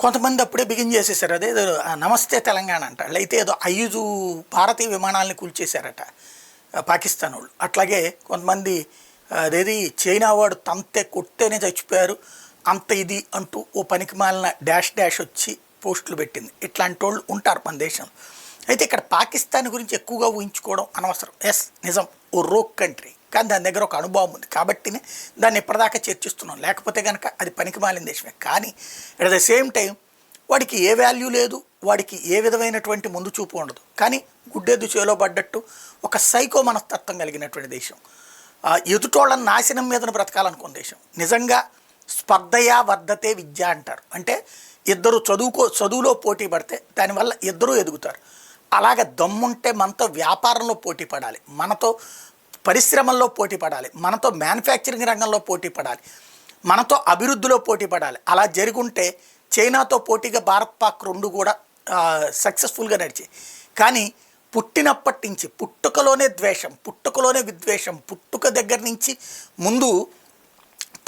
కొంతమంది అప్పుడే బిగిన్ చేసేసారు. అదేదో నమస్తే తెలంగాణ అంటారు. అయితే ఏదో 5 భారతీయ విమానాలని కూల్చేశారట పాకిస్తాన్ వాళ్ళు. అట్లాగే కొంతమంది అదేది చైనా వాడు తంతే కొట్టేనే చచ్చిపోయారు అంత ఇది అంటూ ఓ పనికిమాలిన డాష్ డాష్ వచ్చి పోస్టులు పెట్టింది. ఇట్లాంటి వాళ్ళు ఉంటారు మన దేశంలో. అయితే ఇక్కడ పాకిస్తాన్ గురించి ఎక్కువగా ఊహించుకోవడం అనవసరం. ఎస్, నిజం, ఓ రోక్ కంట్రీ, కానీ దాని దగ్గర ఒక అనుభవం ఉంది కాబట్టినే దాన్ని ఇప్పటిదాకా చర్చిస్తున్నాం. లేకపోతే కనుక అది పనికిమాలిన దేశమే. కానీ అట్ ద సేమ్ టైం వాడికి ఏ వాల్యూ లేదు, వాడికి ఏ విధమైనటువంటి ముందు చూపు ఉండదు. కానీ గుడ్డెద్దు చేలో పడ్డట్టు ఒక సైకో మనస్తత్వం కలిగినటువంటి దేశం. ఎదుటోళ్ళని నాశనం మీదను బ్రతకాలనుకున్న దేశం. నిజంగా స్పర్ధయా వర్ధతే విద్య అంటారు. అంటే ఇద్దరు చదువులో పోటీ పడితే దానివల్ల ఇద్దరూ ఎదుగుతారు. అలాగే దమ్ముంటే మనతో వ్యాపారంలో పోటీ పడాలి, మనతో పరిశ్రమల్లో పోటీ పడాలి, మనతో మ్యానుఫ్యాక్చరింగ్ రంగంలో పోటీ పడాలి, మనతో అభివృద్ధిలో పోటీ పడాలి. అలా జరుగుంటే చైనాతో పోటీగా భారత్ పాక్ రెండు కూడా సక్సెస్ఫుల్గా నడిచాయి. కానీ పుట్టినప్పటి నుంచి పుట్టుకలోనే ద్వేషం, పుట్టుకలోనే విద్వేషం, పుట్టుక దగ్గర నుంచి ముందు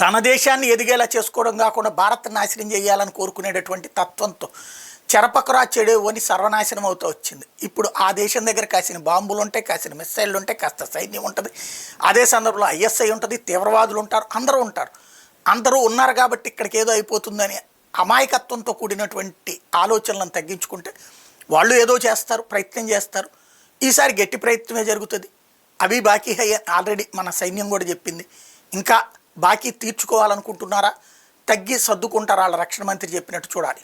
తన దేశాన్ని ఎదిగేలా చేసుకోవడం కాకుండా భారత్ నాశనం చేయాలని కోరుకునేటటువంటి తత్వంతో చెరపకరా చెడేవు అని సర్వనాశనం అవుతూ వచ్చింది. ఇప్పుడు ఆ దేశం దగ్గర కాసిన బాంబులు ఉంటాయి, కాసిన మిస్సైళ్ళు ఉంటాయి, కాస్త సైన్యం ఉంటుంది. అదే సందర్భంలో ఐఎస్ఐ ఉంటుంది, తీవ్రవాదులు ఉంటారు, అందరూ ఉంటారు. అందరూ ఉన్నారు కాబట్టి ఇక్కడికి ఏదో అయిపోతుందని అమాయకత్వంతో కూడినటువంటి ఆలోచనలను తగ్గించుకుంటే వాళ్ళు ఏదో చేస్తారు, ప్రయత్నం చేస్తారు. ఈసారి గట్టి ప్రయత్నమే జరుగుతుంది. అవి బాకీ ఆల్రెడీ మన సైన్యం కూడా చెప్పింది. ఇంకా బాకీ తీర్చుకోవాలనుకుంటున్నారా, తగ్గి సర్దుకుంటారా వాళ్ళ రక్షణ మంత్రి చెప్పినట్టు చూడాలి.